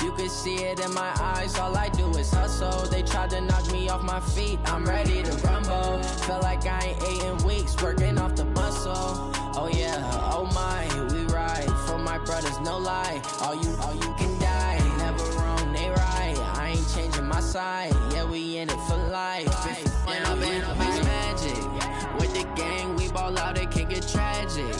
You can see it in my eyes, all I do is hustle. They tried to knock me off my feet, I'm ready to rumble. Feel like I ain't ate in weeks, working off the muscle. Oh yeah, oh my, we ride for my brothers, no lie. All you can die, never wrong, they right. I ain't changing my side, yeah, we in it for life. And I've been magic with the gang, we ball out, it can get tragic.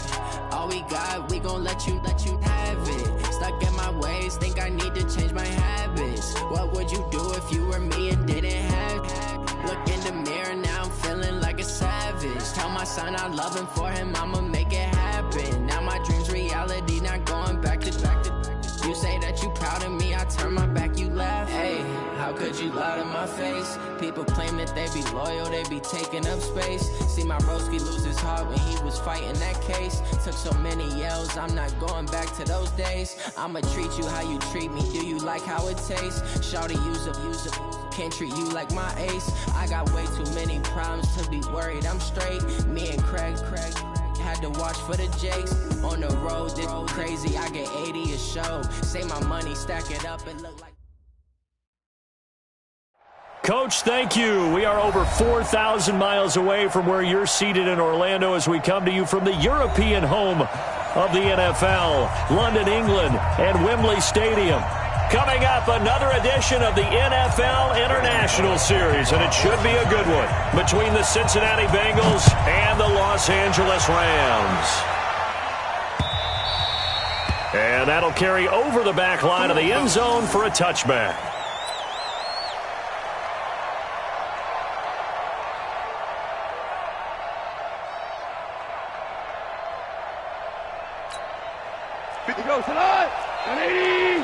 All we got, we gon' let you have it. Stuck in my ways, think I need to change my habits. What would you do if you were me and didn't have it? Look in the mirror, now I'm feeling like a savage. Tell my son I love him, for him I'ma make it happen. Now my dream's reality, not going back to. You say that you proud of me, I turn my back, you laugh. Hey, how could you lie to my face? People claim that they be loyal, they be taking up space. See my broski lose his heart when he was fighting that case. Took so many yells, I'm not going back to those days. I'ma treat you how you treat me, do you like how it tastes? Shawty, use up, can't treat you like my ace. I got way too many problems to be worried, I'm straight. Me and Craig had to watch for the Jakes. On the road, this crazy, I get 80 a show. Save my money, stack it up, and look like... Coach, thank you. We are over 4,000 miles away from where you're seated in Orlando as we come to you from the European home of the NFL, London, England, and Wembley Stadium. Coming up, another edition of the NFL International Series, and it should be a good one, between the Cincinnati Bengals and the Los Angeles Rams. And that'll carry over the back line of the end zone for a touchback. Go, tonight! 180!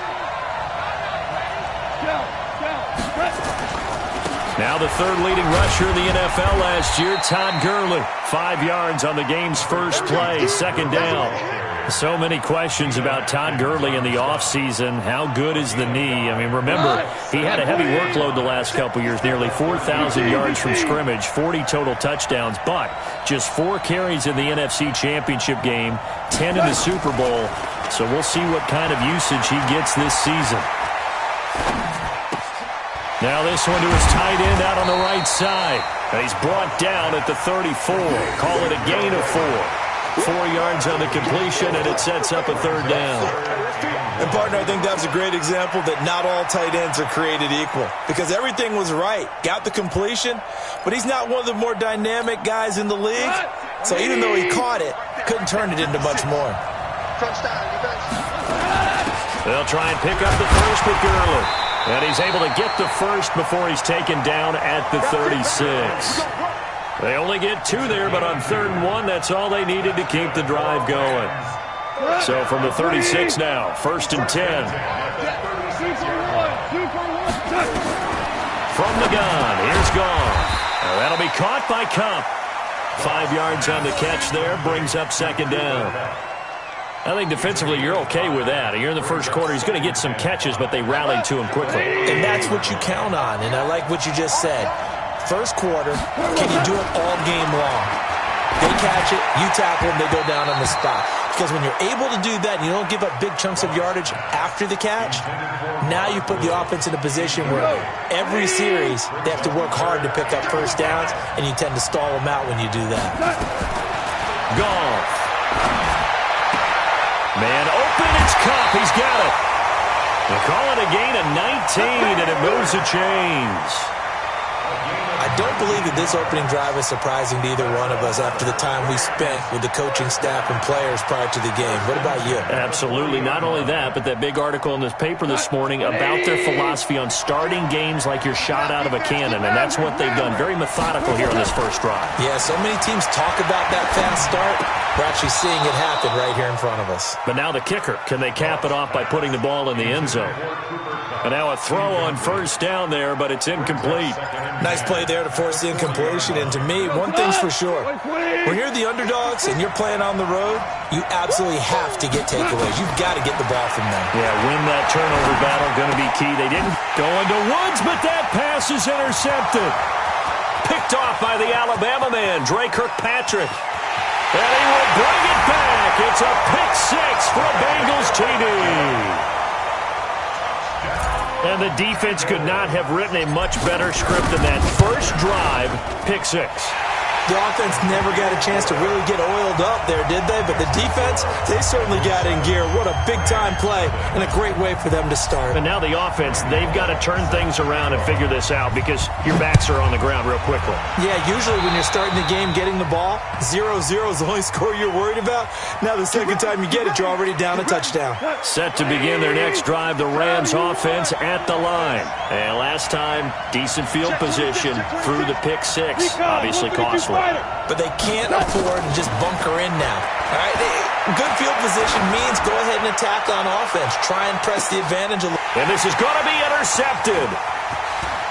Now the third leading rusher in the NFL last year, Todd Gurley. 5 yards on the game's first play, second down. So many questions about Todd Gurley in the offseason. How good is the knee? I mean, remember, he had a heavy workload the last couple years, nearly 4,000 yards from scrimmage, 40 total touchdowns, but just 4 carries in the NFC Championship game, 10 in the Super Bowl. So we'll see what kind of usage he gets this season. Now this one to his tight end out on the right side. And he's brought down at the 34. Call it a gain of 4. 4 yards on the completion, and it sets up a third down. And, partner, I think that was a great example that not all tight ends are created equal, because everything was right. Got the completion, but he's not one of the more dynamic guys in the league. So even though he caught it, couldn't turn it into much more. They'll try and pick up the first with Gurley. And he's able to get the first before he's taken down at the 36. They only get 2 there, but on 3rd and 1, that's all they needed to keep the drive going. So from the 36 now, 1st and 10. From the gun, here's Gone. Now that'll be caught by Cup. 5 yards on the catch there, brings up 2nd down. I think defensively you're okay with that. You're in the first quarter. He's going to get some catches, but they rallied to him quickly. And that's what you count on, and I like what you just said. First quarter, can you do it all game long? They catch it, you tackle them, they go down on the spot. Because when you're able to do that and you don't give up big chunks of yardage after the catch, now you put the offense in a position where every series they have to work hard to pick up first downs, and you tend to stall them out when you do that. Goff. Man open, it's Cup. He's got it. They call it a gain of 19, and it moves the chains. I don't believe that this opening drive is surprising to either one of us after the time we spent with the coaching staff and players prior to the game. What about you? Absolutely. Not only that, but that big article in this paper this morning about their philosophy on starting games like you're shot out of a cannon, and that's what they've done. Very methodical here on this first drive. Yeah, so many teams talk about that fast start. We're actually seeing it happen right here in front of us. But now the kicker. Can they cap it off by putting the ball in the end zone? And now a throw on first down there, but it's incomplete. Nice play there to force the incompletion. And to me, one thing's for sure. When you're the underdogs and you're playing on the road, you absolutely have to get takeaways. You've got to get the ball from them. Yeah, win that turnover battle, going to be key. They didn't go into Woods, but that pass is intercepted. Picked off by the Alabama man, Dre Kirkpatrick. And he will bring it back. It's a pick 6 for a Bengals TD. And the defense could not have written a much better script than that. First drive, pick 6. The offense never got a chance to really get oiled up there, did they? But the defense, they certainly got in gear. What a big-time play and a great way for them to start. And now the offense, they've got to turn things around and figure this out because your backs are on the ground real quickly. Yeah, usually when you're starting the game getting the ball, 0-0 is the only score you're worried about. Now the second time you get it, you're already down a touchdown. Set to begin their next drive, the Rams offense at the line. And last time, decent field position through the pick 6. Obviously costly. But they can't afford to just bunker in now. All right, good field position means go ahead and attack on offense. Try and press the advantage a little. And this is going to be intercepted.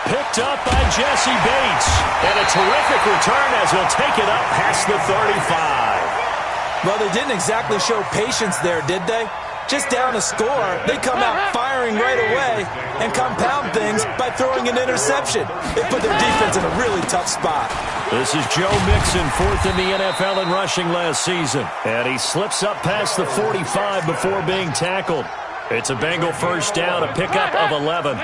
Picked up by Jesse Bates. And a terrific return as he'll take it up past the 35. Well, they didn't exactly show patience there, did they? Just down a score, they come out firing right away and compound things by throwing an interception. They put their defense in a really tough spot. This is Joe Mixon, 4th in the NFL in rushing last season. And he slips up past the 45 before being tackled. It's a Bengal first down, a pickup of 11.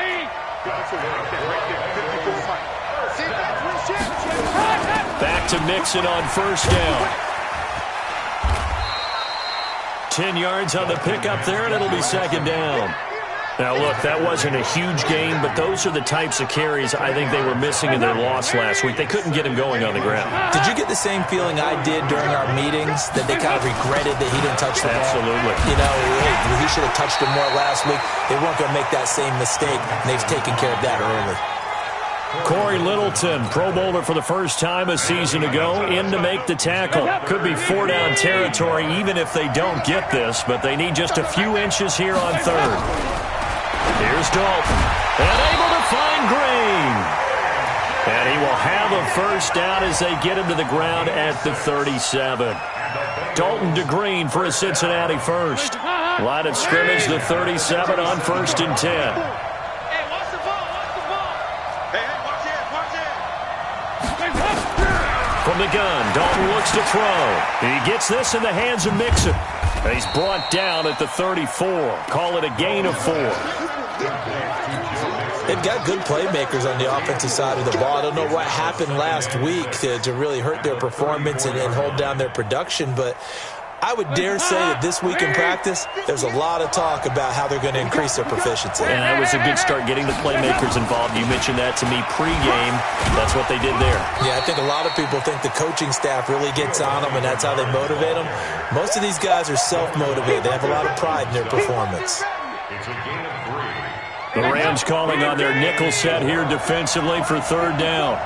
Back to Mixon on first down. 10 yards on the pickup there, and it'll be second down. Now, look, that wasn't a huge gain, but those are the types of carries I think they were missing in their loss last week. They couldn't get him going on the ground. Did you get the same feeling I did during our meetings, that they kind of regretted that he didn't touch the ball? Absolutely. You know, hey, he should have touched it more last week. They weren't going to make that same mistake, and they've taken care of that early. Corey Littleton, Pro Bowler for the first time a season ago, in to make the tackle. Could be 4-down territory even if they don't get this, but they need just a few inches here on third. Here's Dalton, and able to find Green. And he will have a first down as they get him to the ground at the 37. Dalton to Green for a Cincinnati first. Line of scrimmage, the 37 on 1st and 10. From the gun, Dalton looks to throw. He gets this in the hands of Mixon. He's brought down at the 34. Call it a gain of 4. They've got good playmakers on the offensive side of the ball. I don't know what happened last week to really hurt their performance and hold down their production, but I would dare say that this week in practice, there's a lot of talk about how they're going to increase their proficiency. And that was a good start getting the playmakers involved. You mentioned that to me pregame. That's what they did there. Yeah, I think a lot of people think the coaching staff really gets on them, and that's how they motivate them. Most of these guys are self-motivated. They have a lot of pride in their performance. The Rams calling on their nickel set here defensively for third down.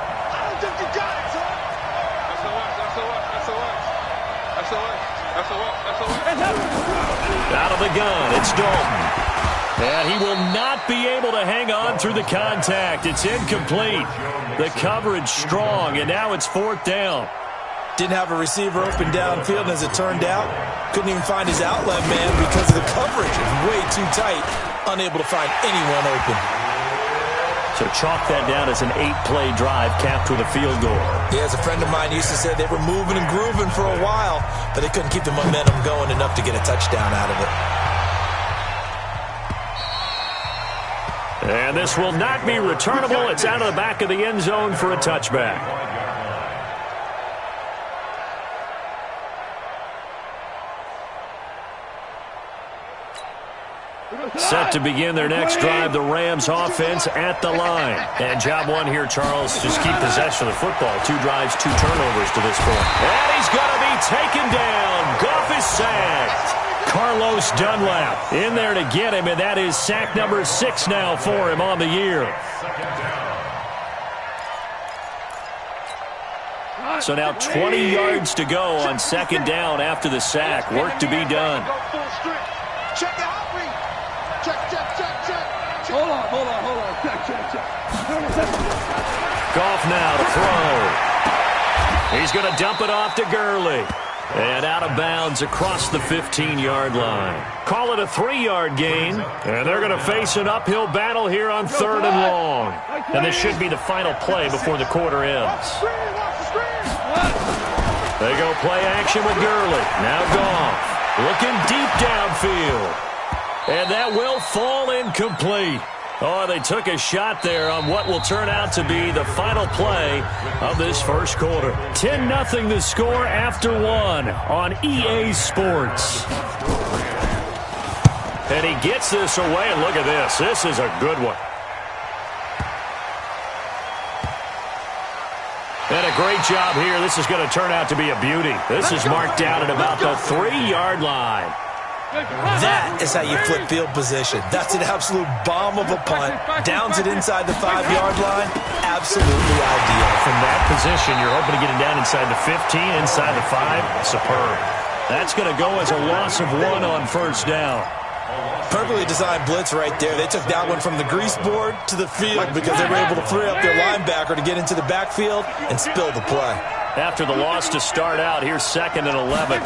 Out of the gun, it's Dalton. And he will not be able to hang on through the contact. It's incomplete. The coverage strong, and now it's 4th down. Didn't have a receiver open downfield, and as it turned out, couldn't even find his outlet man because of the coverage. It was way too tight, unable to find anyone open. So chalk that down as an 8-play drive capped with a field goal. Yeah, as a friend of mine used to say, they were moving and grooving for a while, but they couldn't keep the momentum going enough to get a touchdown out of it. And this will not be returnable. It's out of the back of the end zone for a touchback. Set to begin their next drive, the Rams offense at the line. And job one here, Charles, just keep possession of the football. 2 drives, 2 turnovers to this point. And he's going to be taken down. Goff is sacked. Carlos Dunlap in there to get him, and that is sack number 6 now for him on the year. So now 20 yards to go on second down after the sack. Work to be done. Check the hot read. Check. Hold on. Check. Goff now to throw. He's going to dump it off to Gurley. And out of bounds across the 15-yard line. Call it a 3-yard gain. And they're going to face an uphill battle here on 3rd and long. And this should be the final play before the quarter ends. They go play action with Gurley. Now Goff looking deep downfield. And that will fall incomplete. Oh, they took a shot there on what will turn out to be the final play of this first quarter. 10-0 the score after one on EA Sports. And he gets this away, and look at this. This is a good one. And a great job here. This is going to turn out to be a beauty. This is marked down at about the 3-yard line. That is how you flip field position. That's an absolute bomb of a punt. Downs it inside the 5-yard line. Absolutely ideal. From that position, you're hoping to get it down inside the 15, inside the 5. Superb. That's going to go as a loss of 1 on first down. Perfectly designed blitz right there. They took that one from the grease board to the field because they were able to free up their linebacker to get into the backfield and spill the play. After the loss to start out, here's 2nd and 11.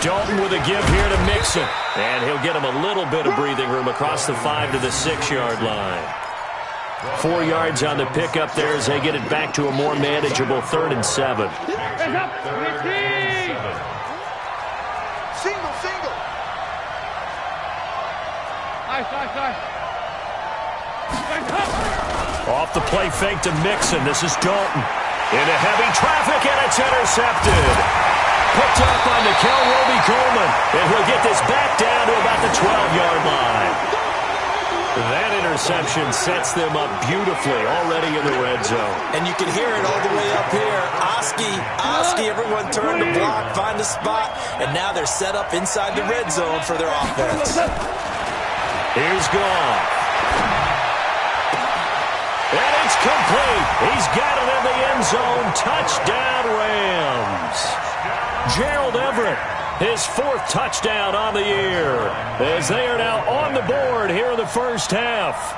Dalton with a give here to Mixon. And he'll get him a little bit of breathing room across the 5 to the 6-yard line. 4 yards on the pickup there as they get it back to a more manageable 3rd and 7. Single. Off the play fake to Mixon. This is Dalton. Into heavy traffic, and it's intercepted. Picked up by Nickel Roby-Coleman. And he'll get this back down to about the 12-yard line. That interception sets them up beautifully already in the red zone. And you can hear it all the way up here. Oski, everyone turn the block, find a spot, and now they're set up inside the red zone for their offense. Here's Goff. And it's complete. He's got it in the end zone. Touchdown, Rams. Gerald Everett, his 4th touchdown on the year, as they are now on the board here in the first half.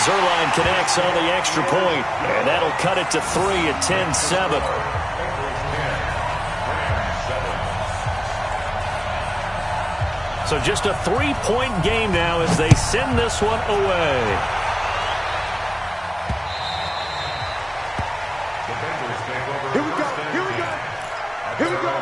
Zerline connects on the extra point, and that'll cut it to 3 at 10-7. So just a 3-point game now as they send this one away. Here we go.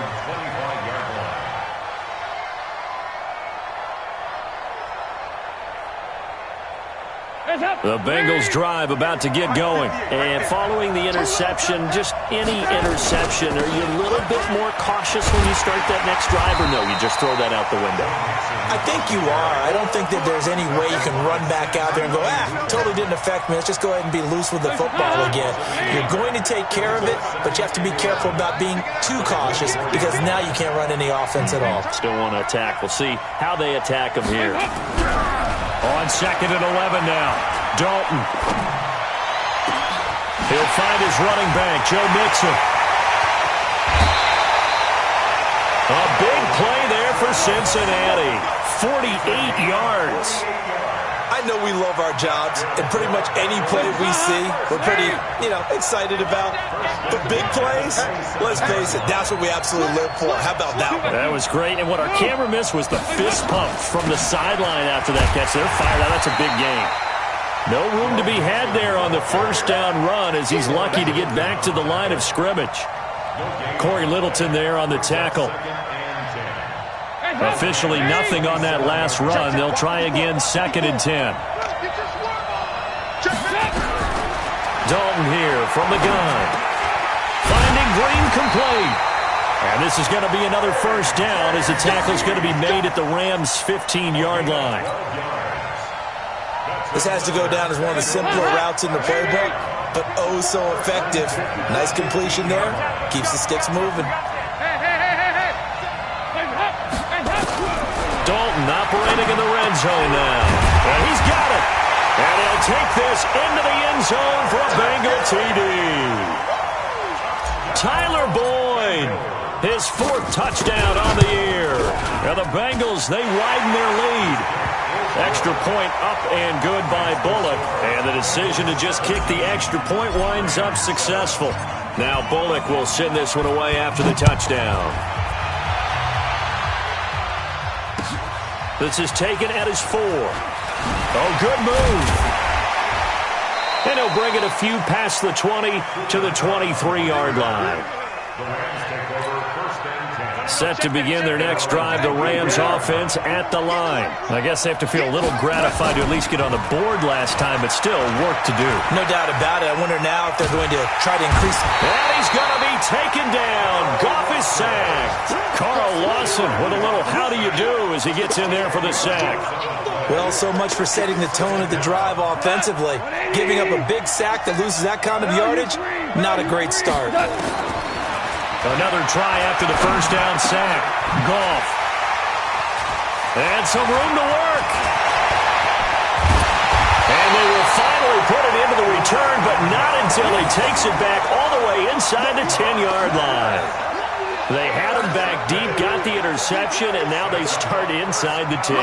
The Bengals drive about to get going. And following the interception, just any interception, are you a little bit more cautious when you start that next drive, or no, you just throw that out the window? I think you are. I don't think that there's any way you can run back out there and go, totally didn't affect me. Let's just go ahead and be loose with the football again. You're going to take care of it, but you have to be careful about being too cautious because now you can't run any offense at all. Still want to attack. We'll see how they attack them here. On 2nd and 11 now. Dalton. He'll find his running back, Joe Mixon. A big play there for Cincinnati. 48 yards. I know we love our jobs, and pretty much any play we see, we're pretty, excited about. But big plays, let's face it, that's what we absolutely live for. How about that one? That was great, and what our camera missed was the fist pump from the sideline after that catch. They're fired out. That's a big game. No room to be had there on the first down run as he's lucky to get back to the line of scrimmage. Corey Littleton there on the tackle. Officially nothing on that last run. They'll try again, 2nd and 10. Dalton here from the gun. Finding Green complete. And this is going to be another first down as the tackle's going to be made at the Rams' 15-yard line. This has to go down as one of the simpler routes in the playbook, but oh so effective. Nice completion there. Keeps the sticks moving. Dalton operating in the red zone now. And he's got it. And he'll take this into the end zone for a Bengal TD. Tyler Boyd, his 4th touchdown on the year. Now the Bengals, they widen their lead. Extra point up and good by Bullock. And the decision to just kick the extra point winds up successful. Now Bullock will send this one away after the touchdown. This is taken at his 4. Oh, good move. And he'll bring it a few past the 20 to the 23-yard line. Set to begin their next drive, the Rams offense at the line. I guess they have to feel a little gratified to at least get on the board last time, but still work to do. No doubt about it. I wonder now if they're going to try to increase. And he's going to be taken down. Goff is sacked. Carl Lawson with a little how do you do as he gets in there for the sack. Well, so much for setting the tone of the drive offensively. Giving up a big sack that loses that kind of yardage, not a great start. Another try after the first down sack. Goff. And some room to work. And they will finally put it into the return, but not until he takes it back all the way inside the 10-yard line. They had him back deep, got the interception, and now they start inside the 10.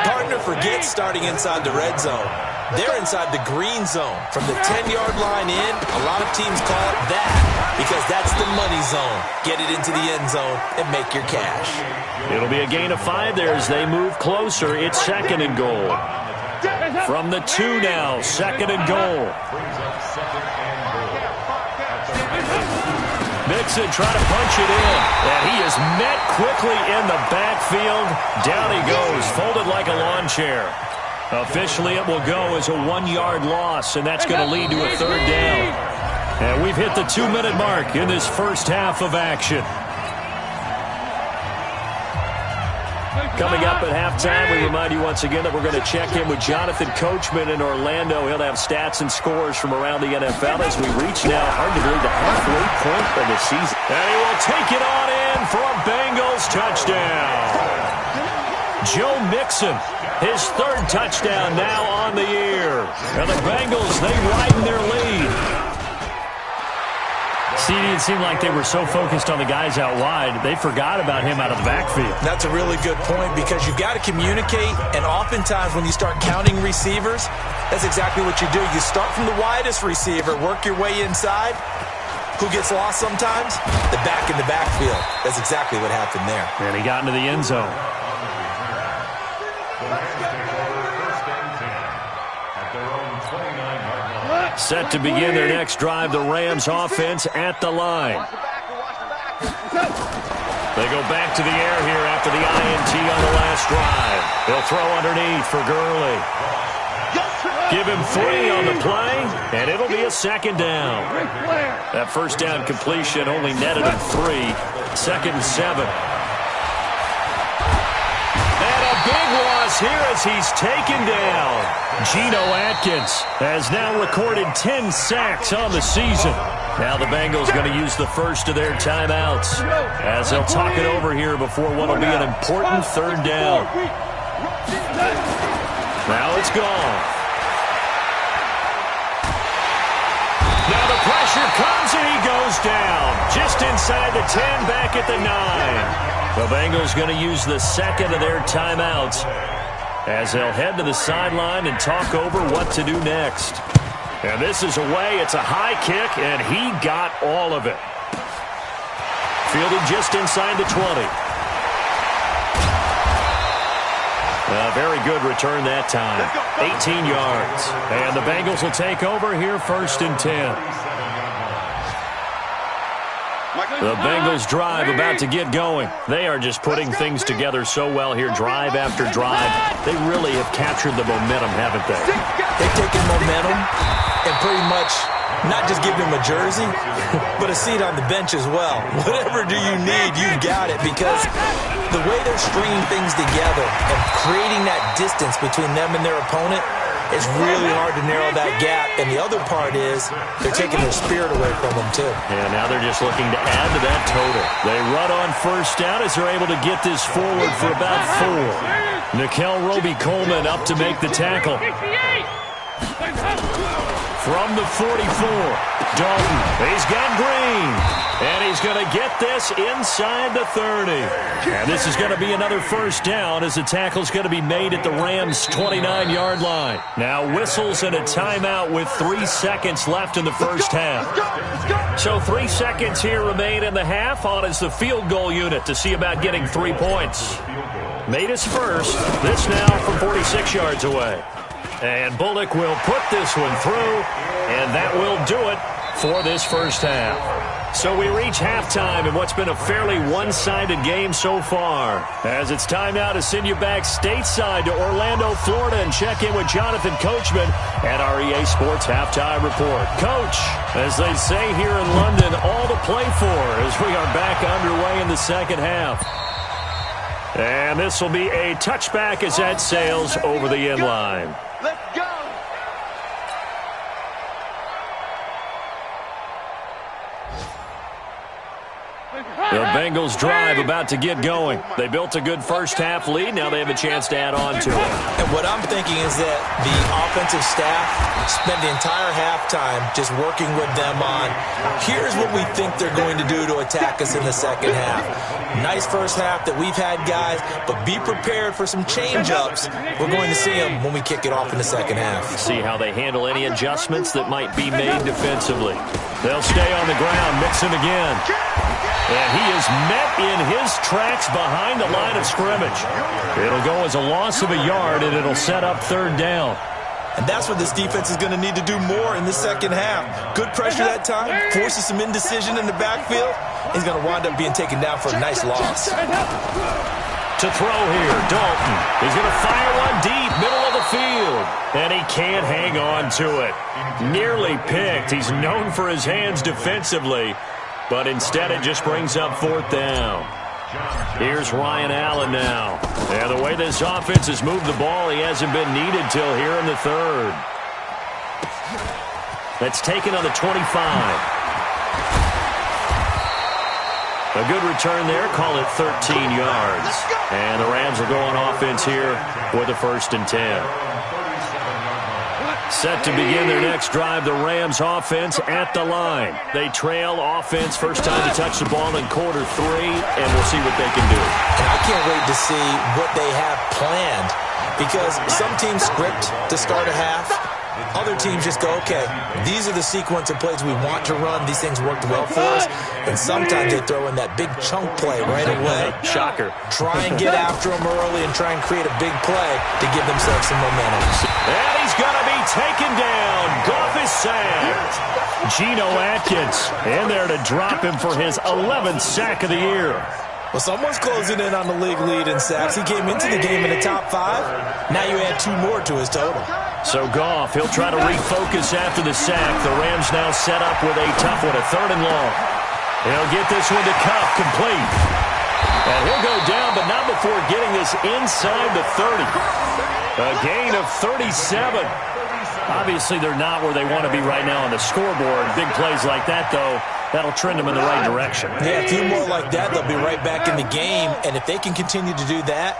Partner forgets starting inside the red zone. They're inside the green zone. From the 10-yard line in, a lot of teams call it that because that's the money zone. Get it into the end zone and make your cash. It'll be a gain of 5 there as they move closer. It's 2nd and goal. From the 2 now, 2nd and goal. Mixon trying to punch it in, and he is met quickly in the backfield. Down he goes, folded like a lawn chair. Officially, it will go as a 1-yard loss, and that's going to lead to a 3rd down. And we've hit the 2-minute mark in this first half of action. Coming up at halftime, we remind you once again that we're going to check in with Jonathan Coachman in Orlando. He'll have stats and scores from around the NFL as we reach now, hard to believe, the halfway point of the season. And he will take it on in for a Bengals touchdown. Joe Mixon, his 3rd touchdown now on the year. And the Bengals, they widen their lead. It seemed like they were so focused on the guys out wide, they forgot about him out of the backfield. That's a really good point because you've got to communicate, and oftentimes when you start counting receivers, that's exactly what you do. You start from the widest receiver, work your way inside. Who gets lost sometimes? The back in the backfield. That's exactly what happened there. And he got into the end zone. Set to begin their next drive, the Rams offense at the line. They go back to the air here after the INT on the last drive. They'll throw underneath for Gurley. Give him 3 on the play, and it'll be a 2nd down. That first down completion only netted him 3. 2nd and 7. Big loss here as he's taken down. Geno Atkins has now recorded 10 sacks on the season. Now the Bengals going to use the first of their timeouts as they'll talk it over here before what will be an important 3rd down. Now it's gone. Now the pressure comes and he goes down. Just inside the 10, back at the 9. The Bengals going to use the 2nd of their timeouts as they'll head to the sideline and talk over what to do next. And this is away. It's a high kick, and he got all of it. Fielded just inside the 20. A very good return that time. 18 yards. And the Bengals will take over here 1st and 10. The Bengals drive about to get going. They are just putting things together so well here, drive after drive. They really have captured the momentum, haven't they? They've taken momentum and pretty much not just given him a jersey, but a seat on the bench as well. Whatever do you need, you've got it, because the way they're stringing things together and creating that distance between them and their opponent, it's really hard to narrow that gap. And the other part is they're taking their spirit away from them, too. And now they're just looking to add to that total. They run on 1st down as they're able to get this forward for about 4. Nickel Roby-Coleman up to make the tackle. From the 44, Dalton. He's got Green. And he's going to get this inside the 30. And this is going to be another 1st down as the tackle's going to be made at the Rams' 29-yard line. Now whistles and a timeout with 3 seconds left in the first half. So 3 seconds here remain in the half on as the field goal unit to see about getting 3 points. Made his first. This now from 46 yards away. And Bullock will put this one through, and that will do it for this first half. So we reach halftime in what's been a fairly one-sided game so far. As it's time now to send you back stateside to Orlando, Florida, and check in with Jonathan Coachman at our EA Sports Halftime Report. Coach, as they say here in London, all to play for as we are back underway in the second half. And this will be a touchback as that sails over the end line. Let's go! The Bengals drive about to get going. They built a good first-half lead. Now they have a chance to add on to it. And what I'm thinking is that the offensive staff spent the entire halftime just working with them on, here's what we think they're going to do to attack us in the second half. Nice first half that we've had, guys, but be prepared for some change-ups. We're going to see them when we kick it off in the second half. See how they handle any adjustments that might be made defensively. They'll stay on the ground, mixing again. And he is met in his tracks behind the line of scrimmage. It'll go as a loss of a yard, and it'll set up third down. And that's what this defense is going to need to do more in the second half. Good pressure that time, forces some indecision in the backfield. He's going to wind up being taken down for a nice loss. To throw here, Dalton. He's going to fire one deep, middle of the field. And he can't hang on to it. Nearly picked. He's known for his hands defensively. But instead it just brings up fourth down. Here's Ryan Allen now. And the way this offense has moved the ball, he hasn't been needed till here in the third. That's taken on the 25. A good return there. Call it 13 yards. And the Rams will go on offense here with a 1st and 10. Set to begin their next drive, the Rams offense at the line. They trail offense, first time to touch the ball in quarter 3, and we'll see what they can do. And I can't wait to see what they have planned, because some teams script to start a half. Other teams just go, okay, these are the sequence of plays we want to run. These things worked well for us. And sometimes they throw in that big chunk play right away. Shocker. Try and get after them early and try and create a big play to give themselves some momentum. And he's going to be taken down. Goff is sacked. Geno Atkins in there to drop him for his 11th sack of the year. Well, someone's closing in on the league lead in sacks. He came into the game in the top 5. Now you add 2 more to his total. So Goff, he'll try to refocus after the sack. The Rams now set up with a tough one, a 3rd and long. He'll get this one to Kupp, complete. And he'll go down, but not before getting this inside the 30. A gain of 37. Obviously, they're not where they want to be right now on the scoreboard. Big plays like that, though, that'll trend them in the right direction. Yeah, a few more like that, they'll be right back in the game. And if they can continue to do that,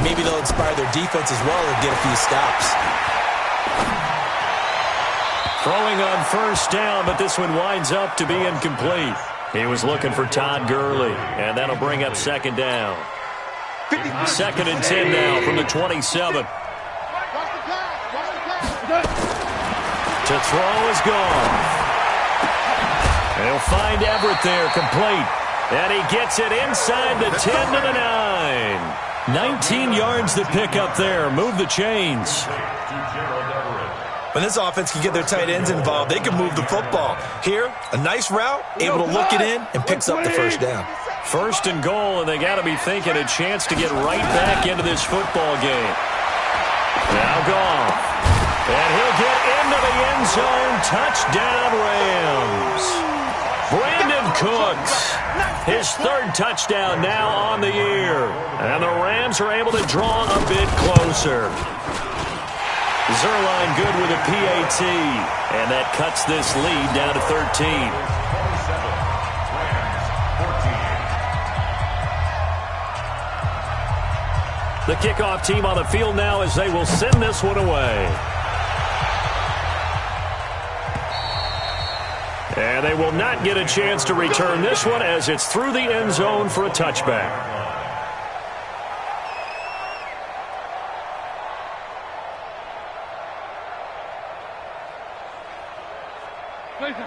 maybe they'll inspire their defense as well and get a few stops. Throwing on 1st down, but this one winds up to be incomplete. He was looking for Todd Gurley, and that'll bring up 2nd down. 2nd and 10 now from the 27. To throw is gone. He'll find Everett there, complete. And he gets it inside the 10 to the 9. 19 yards to pick up there. Move the chains. When this offense can get their tight ends involved, they can move the football. Here, a nice route, able to look it in, and picks up the 1st down. 1st and goal, and they got to be thinking a chance to get right back into this football game. Now Goff. And he'll get into the end zone. Touchdown, Rams. Brandon Cooks. His 3rd touchdown now on the year. And the Rams are able to draw a bit closer. Zerline good with a PAT. And that cuts this lead down to 13. The kickoff team on the field now as they will send this one away. And they will not get a chance to return this one as it's through the end zone for a touchback.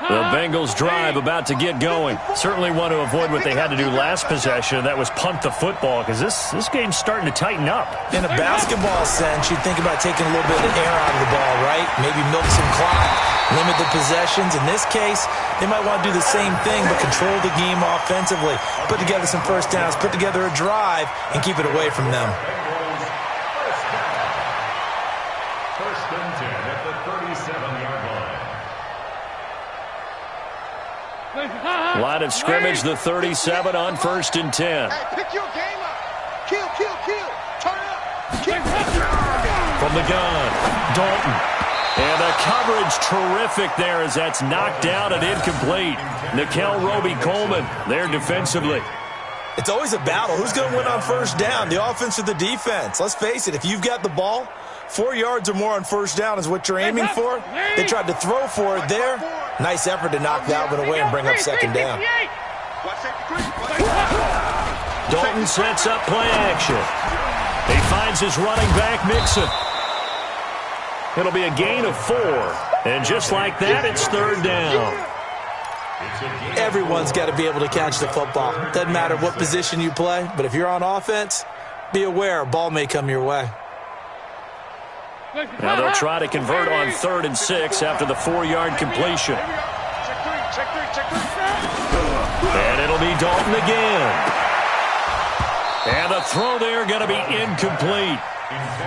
The Bengals drive about to get going. Certainly want to avoid what they had to do last possession. That was punt the football, because this game's starting to tighten up. In a basketball sense, you'd think about taking a little bit of air out of the ball, right? Maybe milk some clock, limit the possessions. In this case, they might want to do the same thing, but control the game offensively. Put together some first downs, put together a drive, and keep it away from them. First and 10 at the 37-yard line. Line of scrimmage, the 37 on 1st and 10. Hey, pick your game up. Kill. Turn up. Kill. From the gun, Dalton. And the coverage terrific there as that's knocked down and incomplete. Nikel Roby-Coleman there defensively. It's always a battle. Who's going to win on first down, the offense or the defense? Let's face it, if you've got the ball, 4 yards or more on first down is what you're aiming for. They tried to throw for it there. Nice effort to knock that one away and bring up second down. Dalton sets up play action. He finds his running back, Mixon. It'll be a gain of 4. And just like that, it's third down. Everyone's got to be able to catch the football. Doesn't matter what position you play, but if you're on offense, be aware a ball may come your way. Now they'll try to convert on 3rd and 6 after the 4-yard completion. And it'll be Dalton again. And the throw there going to be incomplete.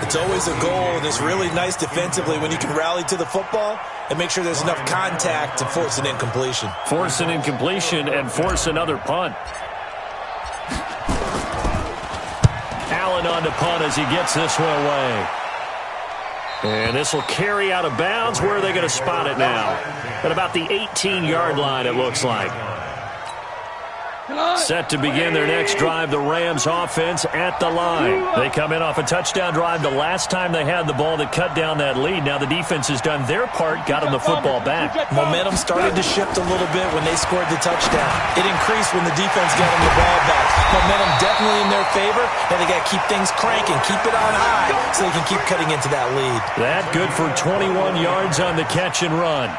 It's always a goal, and it's really nice defensively when you can rally to the football and make sure there's enough contact to force an incompletion. Force an incompletion and force another punt. Allen on to punt as he gets this one away. And this will carry out of bounds. Where are they going to spot it now? At about the 18-yard line, it looks like. Set to begin their next drive, the Rams offense at the line. They come in off a touchdown drive the last time they had the ball that cut down that lead. Now the defense has done their part, got them the football back. Momentum started to shift a little bit when they scored the touchdown. It increased when the defense got them the ball back. Momentum definitely in their favor. Now they got to keep things cranking, keep it on high so they can keep cutting into that lead. That good for 21 yards on the catch and run.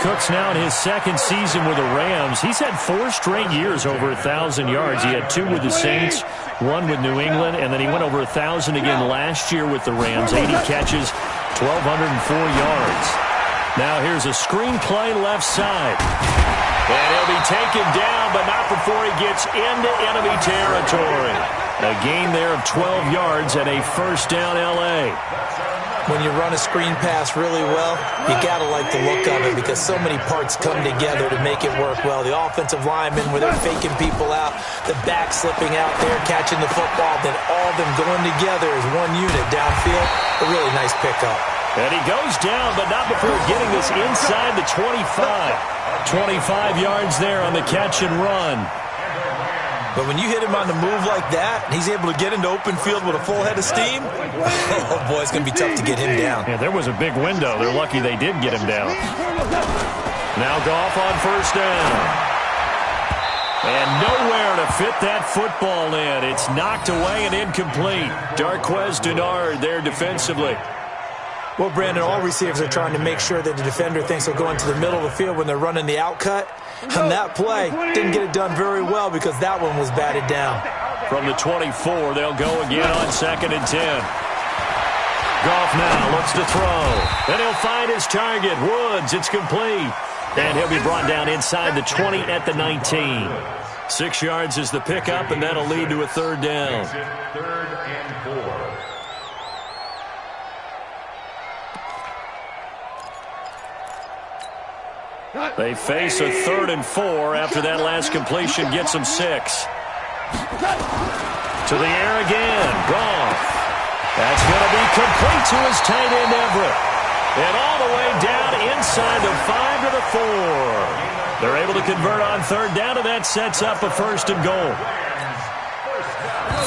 Cook's now in his second season with the Rams. He's had 4 straight years over 1,000 yards. He had 2 with the Saints, 1 with New England, and then he went over 1,000 again last year with the Rams. 80 catches, 1,204 yards. Now here's a screen play left side. And he'll be taken down, but not before he gets into enemy territory. A gain there of 12 yards and a first down L.A. When you run a screen pass really well, you got to like the look of it because so many parts come together to make it work well. The offensive linemen, where they're faking people out, the back slipping out there, catching the football, then all of them going together as one unit downfield. A really nice pickup. And he goes down, but not before getting this inside the 25. 25 yards there on the catch and run. But when you hit him on the move like that, and he's able to get into open field with a full head of steam, oh boy, it's going to be tough to get him down. Yeah, there was a big window. They're lucky they did get him down. Now Goff on first down. And nowhere to fit that football in. It's knocked away and incomplete. Darqueze Dennard there defensively. Well, Brandon, all receivers are trying to make sure that the defender thinks they'll go into the middle of the field when they're running the out cut. And that play didn't get it done very well because that one was batted down. From the 24, they'll go again on 2nd and 10. Goff now looks to throw. Then he'll find his target, Woods. It's complete. And he'll be brought down inside the 20 at the 19. 6 yards is the pickup, and that'll lead to a third down. 3rd and 4. They face a 3rd and 4 after that last completion gets them 6. To the air again, Goff. That's going to be complete to his tight end Everett. And all the way down inside the 5 to the 4. They're able to convert on 3rd down, and that sets up a 1st and goal.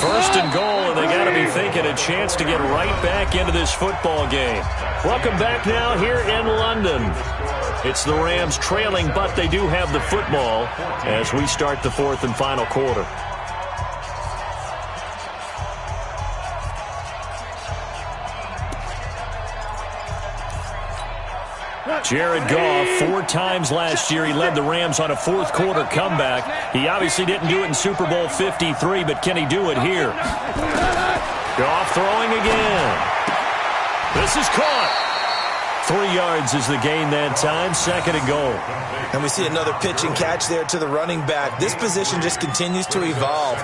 1st and goal, and they got to be thinking a chance to get right back into this football game. Welcome back now here in London. It's the Rams trailing, but they do have the football as we start the 4th and final quarter. Jared Goff, 4 times last year he led the Rams on a fourth-quarter comeback. He obviously didn't do it in Super Bowl 53, but can he do it here? Goff throwing again. This is caught. 3 yards is the gain that time, 2nd and goal. And we see another pitch and catch there to the running back. This position just continues to evolve.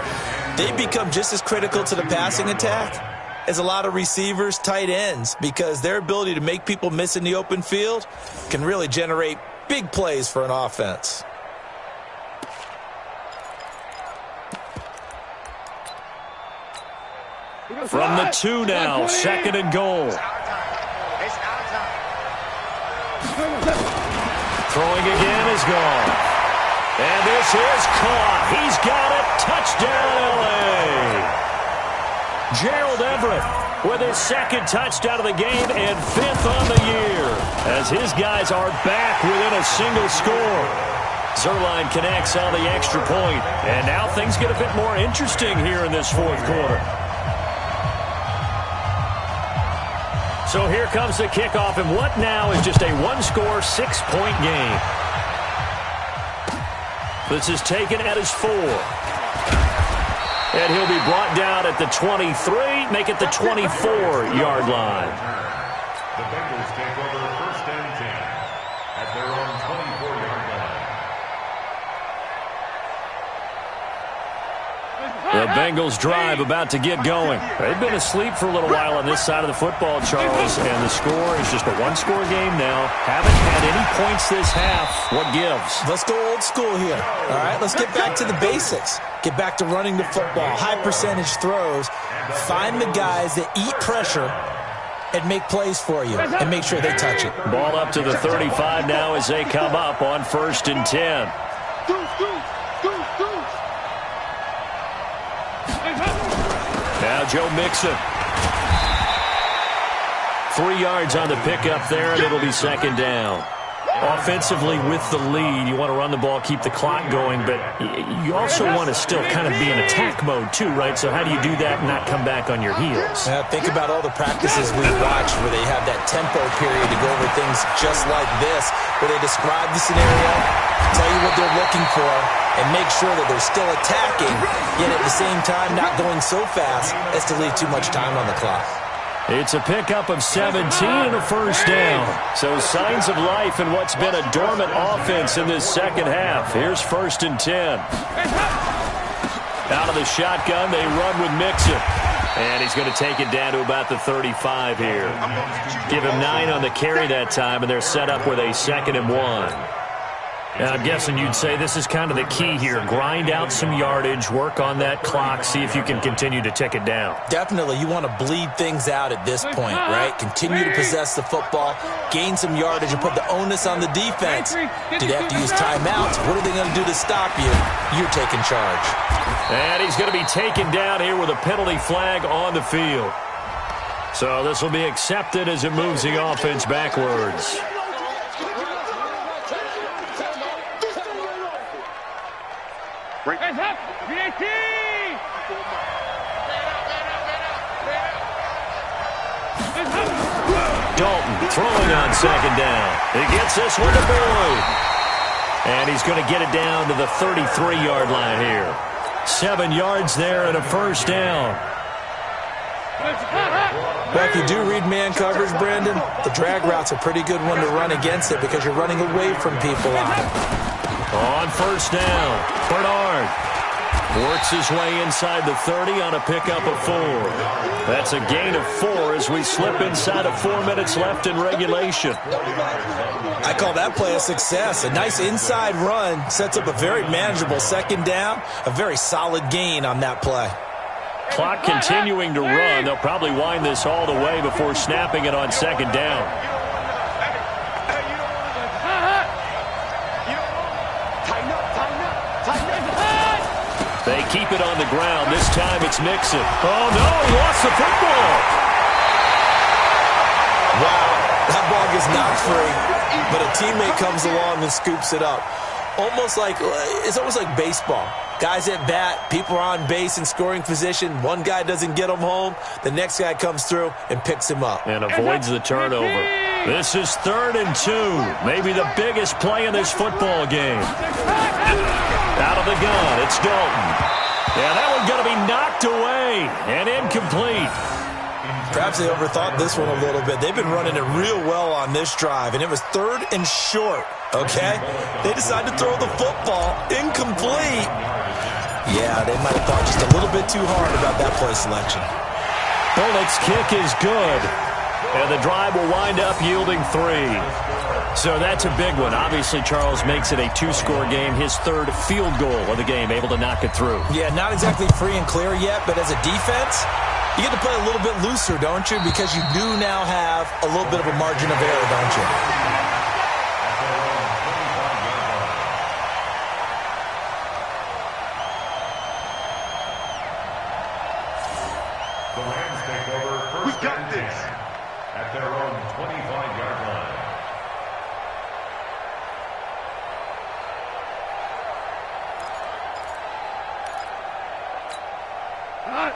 They become just as critical to the passing attack as a lot of receivers, tight ends, because their ability to make people miss in the open field can really generate big plays for an offense. From the 2 now, 2nd and goal. Throwing again is gone. And this is caught. He's got it. Touchdown, L.A. Gerald Everett with his 2nd touchdown of the game and 5th on the year, as his guys are back within a single score. Zerline connects on the extra point, and now things get a bit more interesting here in this 4th quarter. So here comes the kickoff, and what now is just a 1-score, 6-point game. This is taken at his 4. And he'll be brought down at the 23, make it the 24-yard line. The Bengals take over 1st and 10 at their own 24-yard line. The Bengals drive about to get going. They've been asleep for a little while on this side of the football, Charles, and the score is just a 1-score game now. Haven't had any points this half. What gives? Let's go old school here. All right, let's get back to the basics. Get back to running the football, high percentage throws. Find the guys that eat pressure and make plays for you and make sure they touch it. Ball up to the 35 now as they come up on 1st and 10. Now Joe Mixon. 3 yards on the pickup there, and it'll be 2nd down. Offensively with the lead, you want to run the ball, keep the clock going, but you also want to still kind of be in attack mode too, right? So how do you do that and not come back on your heels? Think about all the practices we've watched where they have that tempo period to go over things just like this, where they describe the scenario, tell you what they're looking for, and make sure that they're still attacking, yet at the same time not going so fast as to leave too much time on the clock. It's a pickup of 17 and a 1st down. So signs of life in what's been a dormant offense in this 2nd half. Here's 1st and 10. Out of the shotgun, they run with Mixon. And he's going to take it down to about the 35 here. Give him 9 on the carry that time, and they're set up with a 2nd and 1. And I'm guessing you'd say this is kind of the key here. Grind out some yardage, work on that clock, see if you can continue to tick it down. Definitely. You want to bleed things out at this point, right? Continue to possess the football, gain some yardage, and put the onus on the defense. Do they have to use timeouts? What are they going to do to stop you? You're taking charge. And he's going to be taken down here with a penalty flag on the field. So this will be accepted as it moves the offense backwards. Dalton throwing on 2nd down. He gets this one to Boyd. And he's going to get it down to the 33-yard line here. 7 yards there and a 1st down. Well, if you do read man coverage, Brandon, the drag route's a pretty good one to run against it because you're running away from people on it. On 1st down, Bernard works his way inside the 30 on a pickup of 4. That's a gain of 4 as we slip inside of 4 minutes left in regulation. I call that play a success. A nice inside run sets up a very manageable 2nd down, a very solid gain on that play. Clock continuing to run. They'll probably wind this all the way before snapping it on 2nd down. They keep it on the ground. This time it's Mixon. Oh, no, he lost the football. Wow, that ball gets knocked free, but a teammate comes along and scoops it up. It's almost like baseball. Guys at bat, people are on base in scoring position. One guy doesn't get him home. The next guy comes through and picks him up. And avoids the turnover. This is 3rd and 2. Maybe the biggest play in this football game. Out of the gun, it's Dalton. Yeah, that one's going to be knocked away and incomplete. Perhaps they overthought this one a little bit. They've been running it real well on this drive, and it was 3rd and short, okay? They decided to throw the football incomplete. Yeah, they might have thought just a little bit too hard about that play selection. Bullock's kick is good, and the drive will wind up yielding 3. So that's a big one. Obviously, Charles makes it a 2-score game, his 3rd field goal of the game, able to knock it through. Yeah, not exactly free and clear yet, but as a defense, you get to play a little bit looser, don't you? Because you do now have a little bit of a margin of error, don't you? The Rams take over first and 10 at their own 25-yard line.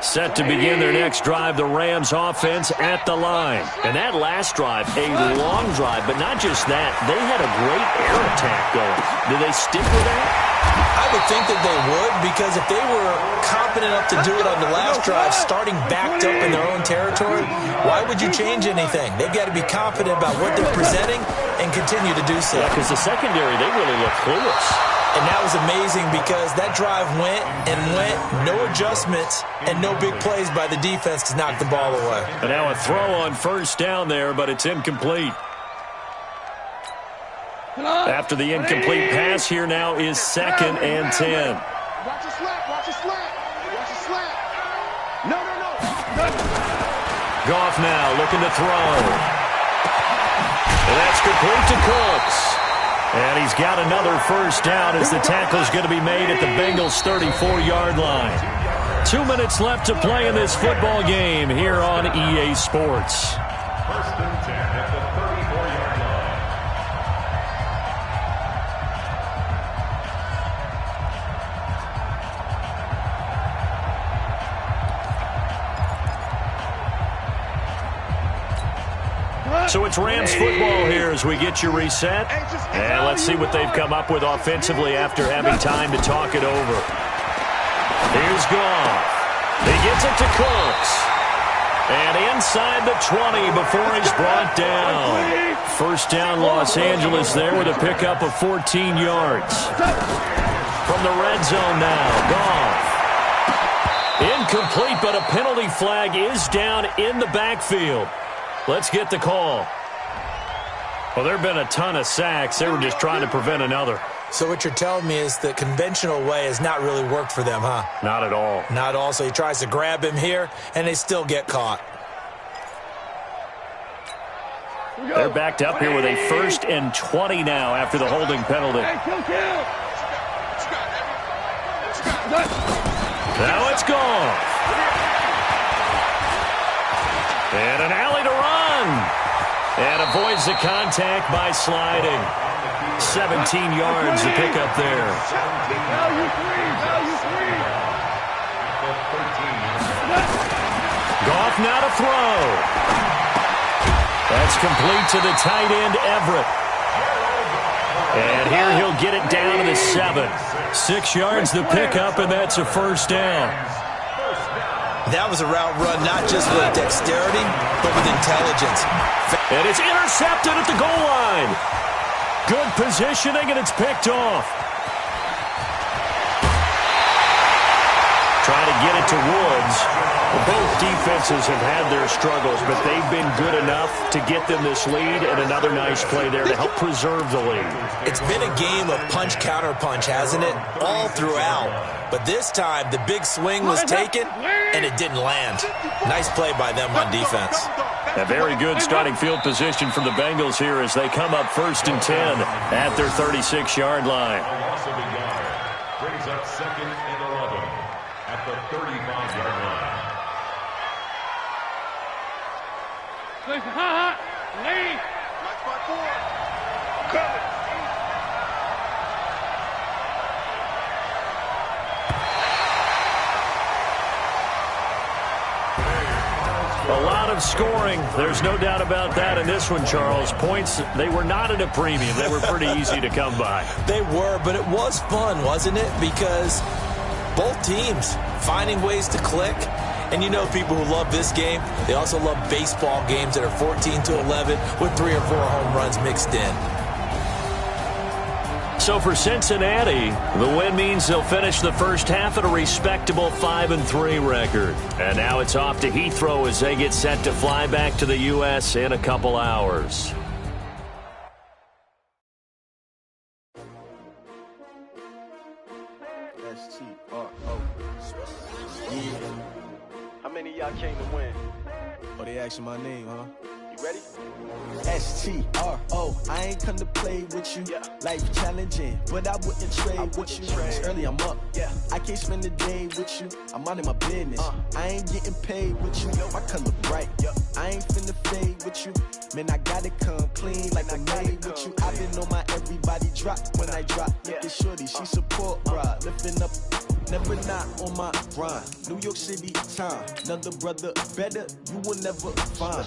Set to begin their next drive, the Rams offense at the line. And that last drive, a long drive, but not just that. They had a great air attack going. Do they stick with that? I would think that they would, because if they were confident enough to do it on the last drive, starting backed up in their own territory, why would you change anything? They've got to be confident about what they're presenting and continue to do so. Yeah, because the secondary, they really look clueless. And that was amazing because that drive went and went, no adjustments, and no big plays by the defense to knock the ball away. And now a throw on first down there, but it's incomplete. After the incomplete pass, here now is 2nd and 10. Watch a slant, watch a slant, watch a slant. No. Goff now looking to throw. And that's complete to Cooks. And he's got another first down as the tackle's going to be made at the Bengals' 34-yard line. 2 minutes left to play in this football game here on EA Sports. First and 10 at the 34-yard line. So it's Rams football here as we get you reset. And let's see what they've come up with offensively after having time to talk it over. Here's Goff. He gets it to Cooks. And inside the 20 before he's brought down. First down Los Angeles there with a pickup of 14 yards. From the red zone now, Goff. Incomplete, but a penalty flag is down in the backfield. Let's get the call. Well, there have been a ton of sacks. They were just trying to prevent another. So what you're telling me is the conventional way has not really worked for them, huh? Not at all. Not at all. So he tries to grab him here, and they still get caught. They're backed up here with a 1st and 20 now after the holding penalty. Now it's gone. And an alley to run. And avoids the contact by sliding. 17 yards to pick up there. Goff now to throw. That's complete to the tight end, Everett. And here he'll get it down to the 7. 6 yards to pick up, and that's a first down. That was a route run not just with dexterity, but with intelligence. And it's intercepted at the goal line. Good positioning, and it's picked off. Try to get it to Woods. Both defenses have had their struggles, but they've been good enough to get them this lead, and another nice play there to help preserve the lead. It's been a game of punch-counter-punch, hasn't it? All throughout. But this time, the big swing was taken, and it didn't land. Nice play by them on defense. A very good starting field position for the Bengals here as they come up 1st and 10 at their 36-yard line. Loss of a yard brings up 2nd and 11 at the 35-yard line. Watch my 4. Coming. A lot of on scoring. There's no doubt about that in this one, Charles. Points, they were not at a premium. They were pretty easy to come by. They were, but it was fun, wasn't it? Because both teams finding ways to click. And you know people who love this game, they also love baseball games that are 14-11 with 3 or 4 home runs mixed in. So for Cincinnati, the win means they'll finish the first half at a respectable 5-3 record. And now it's off to Heathrow as they get set to fly back to the U.S. in a couple hours. How many of y'all came to win? Oh, they asking my name, huh? You ready? S-T-R-O, I ain't come to play with you. Yeah. Life challenging, but I wouldn't trade with you. It's early, I'm up. Yeah. I can't spend the day with you. I'm out of my business. I ain't getting paid with you. My color bright. I ain't finna fade with you. Man, I gotta come clean like I'm made with you. I've been on my everybody drop when I drop. Look at shorty, she support ride. Lifting up, never not on my grind. New York City time. Another brother better, you will never find.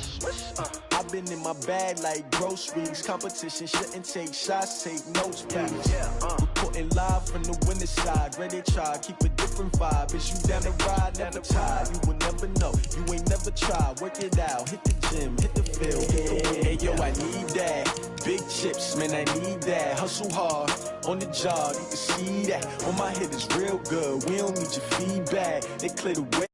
I've been in my bag like groceries. Competition shouldn't take shots, take notes, please. Reporting live from the winning side. Ready to try, keep a different vibe. Is you down the ride, never tired. You will never know, you ain't never tried. Work it out, hit the gym, hit the field. Hey yo, I need that. Big chips, man, I need that. Hustle hard, on the job, you can see that. On my head is real good, we don't need your feedback. They clear the way.